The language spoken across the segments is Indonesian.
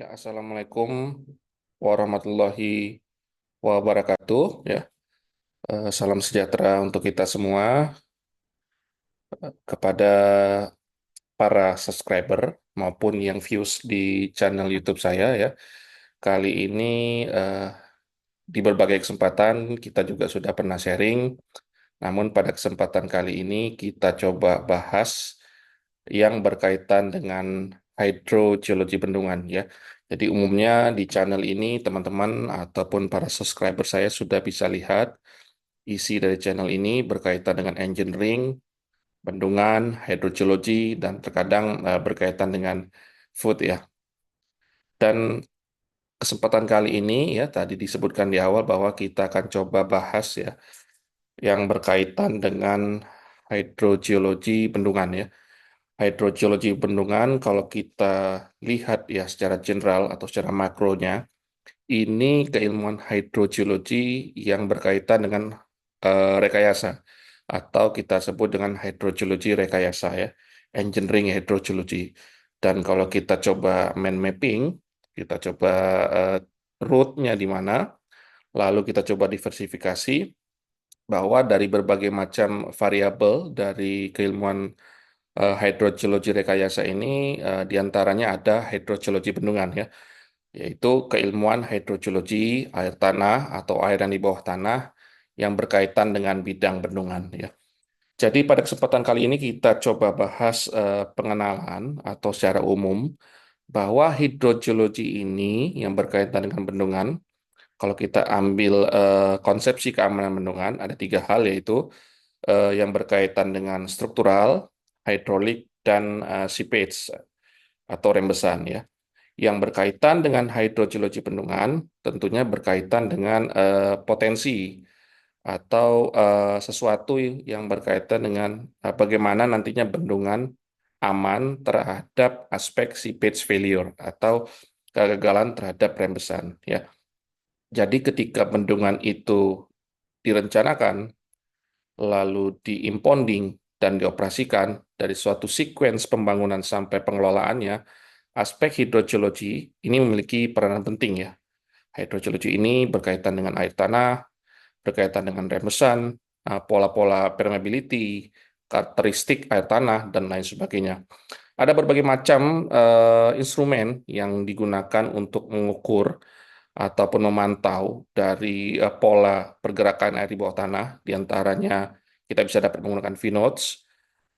Ya, Assalamualaikum warahmatullahi wabarakatuh. Ya, salam sejahtera untuk kita semua. Kepada para subscriber maupun yang views di channel YouTube saya ya. Kali ini eh, di berbagai kesempatan kita juga sudah pernah sharing. Namun pada kesempatan kali ini kita coba bahas yang berkaitan dengan hydrogeologi bendungan ya. Jadi umumnya di channel ini teman-teman ataupun para subscriber saya sudah bisa lihat isi dari channel ini berkaitan dengan engineering, bendungan, hydrogeologi, dan terkadang berkaitan dengan food ya. Dan kesempatan kali ini ya tadi disebutkan di awal bahwa kita akan coba bahas ya yang berkaitan dengan hydrogeologi bendungan ya. Hydrogeologi bendungan kalau kita lihat ya secara general atau secara makronya, ini keilmuan hydrogeologi yang berkaitan dengan rekayasa atau kita sebut dengan hydrogeologi rekayasa ya, engineering hydrogeology. Dan kalau kita coba mind mapping, kita coba eh, root-nya di mana, lalu kita coba diversifikasi bahwa dari berbagai macam variabel dari keilmuan hydrogeologi rekayasa ini diantaranya ada hydrogeologi bendungan ya, yaitu keilmuan hidrogeologi air tanah atau air yang di bawah tanah yang berkaitan dengan bidang bendungan ya. Jadi pada kesempatan kali ini kita coba bahas pengenalan atau secara umum bahwa hidrogeologi ini yang berkaitan dengan bendungan, kalau kita ambil konsepsi keamanan bendungan ada tiga hal yaitu yang berkaitan dengan struktural, hidrolik, dan seepage atau rembesan ya. Yang berkaitan dengan hidrogeologi bendungan tentunya berkaitan dengan potensi atau sesuatu yang berkaitan dengan bagaimana nantinya bendungan aman terhadap aspek seepage failure atau kegagalan terhadap rembesan ya. Jadi ketika bendungan itu direncanakan lalu diimpounding dan dioperasikan dari suatu sequence pembangunan sampai pengelolaannya, aspek hidrogeologi ini memiliki peranan penting ya. Hidrogeologi ini berkaitan dengan air tanah, berkaitan dengan rembesan, pola-pola permeability, karakteristik air tanah, dan lain sebagainya. Ada berbagai macam instrumen yang digunakan untuk mengukur ataupun memantau dari pola pergerakan air di bawah tanah. Di antaranya kita bisa dapat menggunakan VNOTS,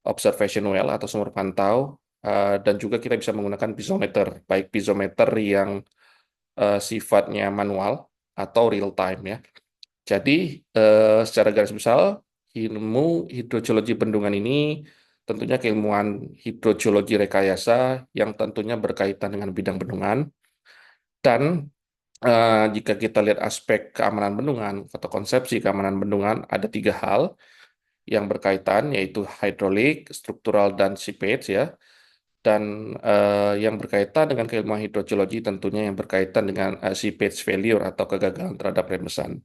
observation well atau sumber pantau, dan juga kita bisa menggunakan piezometer, baik piezometer yang sifatnya manual atau real time ya. Jadi secara garis besar ilmu hidrogeologi bendungan ini tentunya keilmuan hidrogeologi rekayasa yang tentunya berkaitan dengan bidang bendungan dan jika kita lihat aspek keamanan bendungan atau konsepsi keamanan bendungan ada tiga hal yang berkaitan yaitu hidrolik, struktural, dan seepage ya. Dan yang berkaitan dengan keilmuan hidrogeologi tentunya yang berkaitan dengan seepage failure atau kegagalan terhadap rembesan.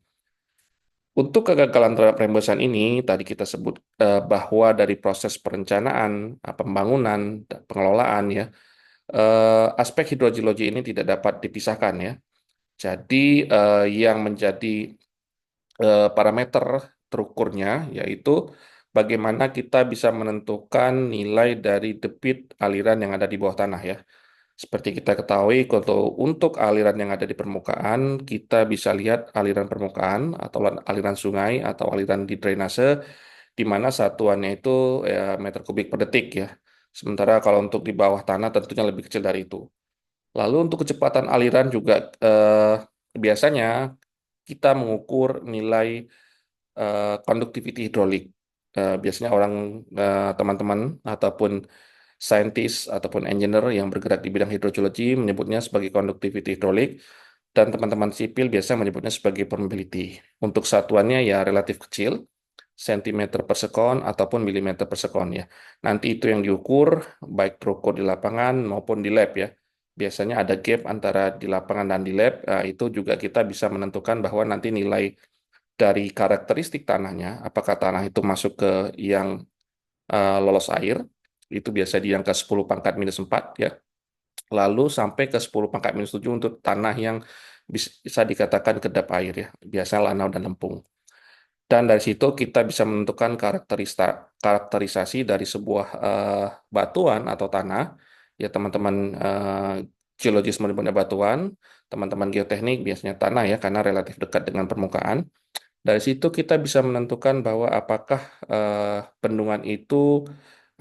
Untuk kegagalan terhadap rembesan ini, tadi kita sebut bahwa dari proses perencanaan, pembangunan, dan pengelolaan ya, aspek hidrogeologi ini tidak dapat dipisahkan ya. Jadi yang menjadi parameter terukurnya yaitu bagaimana kita bisa menentukan nilai dari debit aliran yang ada di bawah tanah ya. Seperti kita ketahui, kalau untuk aliran yang ada di permukaan, kita bisa lihat aliran permukaan atau aliran sungai atau aliran di drainase, di mana satuannya itu ya, meter kubik per detik ya. Sementara kalau untuk di bawah tanah tentunya lebih kecil dari itu. Lalu untuk kecepatan aliran juga biasanya kita mengukur nilai conductivity hidrolik. Biasanya orang teman-teman ataupun saintis ataupun engineer yang bergerak di bidang hidrogeologi menyebutnya sebagai conductivity hidrolik dan teman-teman sipil biasa menyebutnya sebagai permeability. Untuk satuannya ya relatif kecil, sentimeter per sekon ataupun milimeter per sekon ya. Nanti itu yang diukur baik terukur di lapangan maupun di lab ya. Biasanya ada gap antara di lapangan dan di lab. Itu juga kita bisa menentukan bahwa nanti nilai dari karakteristik tanahnya, apakah tanah itu masuk ke yang lolos air, itu biasa di angka 10 pangkat minus 4 ya. lalu sampai ke 10 pangkat minus 7 untuk tanah yang bisa dikatakan kedap air ya, biasanya lanau dan lempung. Dan dari situ kita bisa menentukan karakterisasi dari sebuah batuan atau tanah. Ya teman-teman geologis menyebutnya batuan, teman-teman geoteknik biasanya tanah ya karena relatif dekat dengan permukaan. Dari situ kita bisa menentukan bahwa apakah bendungan itu,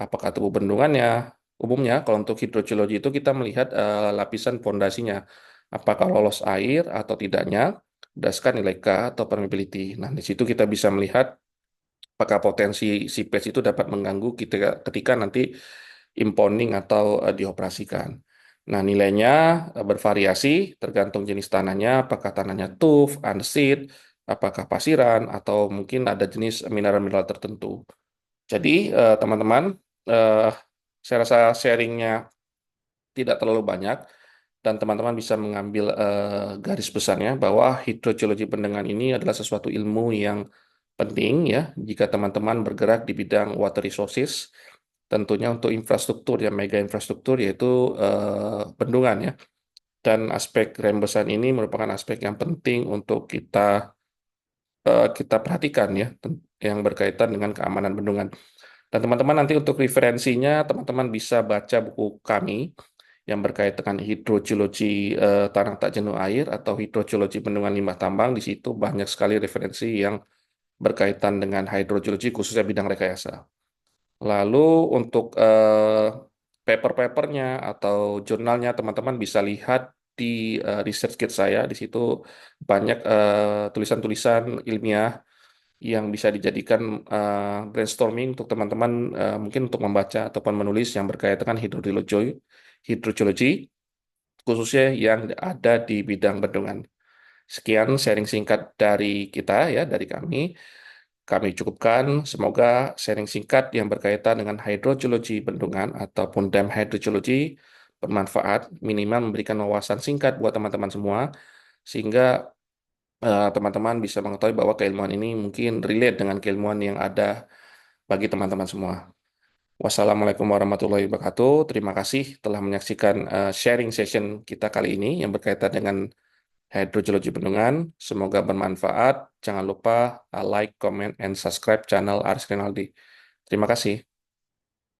apakah tubuh bendungannya, umumnya kalau untuk hidrogeologi itu kita melihat lapisan pondasinya, apakah lolos air atau tidaknya, berdasarkan nilai K atau permeability. Nah, di situ kita bisa melihat apakah potensi seepage itu dapat mengganggu ketika nanti impounding atau dioperasikan. Nah, nilainya bervariasi tergantung jenis tanahnya, apakah tanahnya tuff, andesite, apakah pasiran, atau mungkin ada jenis mineral-mineral tertentu. Jadi, teman-teman, eh, saya rasa sharingnya tidak terlalu banyak, dan teman-teman bisa mengambil garis besarnya bahwa hidrogeologi pendengar ini adalah sesuatu ilmu yang penting ya jika teman-teman bergerak di bidang water resources, tentunya untuk infrastruktur yang mega infrastruktur yaitu bendungan ya. Dan aspek rembesan ini merupakan aspek yang penting untuk kita perhatikan ya, yang berkaitan dengan keamanan bendungan. Dan teman-teman nanti untuk referensinya, teman-teman bisa baca buku kami yang berkaitan dengan hidrogeologi tanah tak jenuh air atau hidrogeologi bendungan limbah tambang. Di situ banyak sekali referensi yang berkaitan dengan hidrogeologi khususnya bidang rekayasa. Lalu untuk paper-papernya atau jurnalnya teman-teman bisa lihat di research kit saya. Di situ banyak tulisan-tulisan ilmiah yang bisa dijadikan brainstorming untuk teman-teman mungkin untuk membaca ataupun menulis yang berkaitan dengan hidrogeologi khususnya yang ada di bidang bendungan. Sekian sharing singkat dari kita ya, dari kami. Kami cukupkan. Semoga sharing singkat yang berkaitan dengan hidrogeologi bendungan ataupun dam hydrogeology bermanfaat, minimal memberikan wawasan singkat buat teman-teman semua, sehingga teman-teman bisa mengetahui bahwa keilmuan ini mungkin relate dengan keilmuan yang ada bagi teman-teman semua. Wassalamualaikum warahmatullahi wabarakatuh. Terima kasih telah menyaksikan sharing session kita kali ini yang berkaitan dengan hidrogeologi bendungan. Semoga bermanfaat. Jangan lupa like, comment, and subscribe channel Aris Rinaldi. Terima kasih.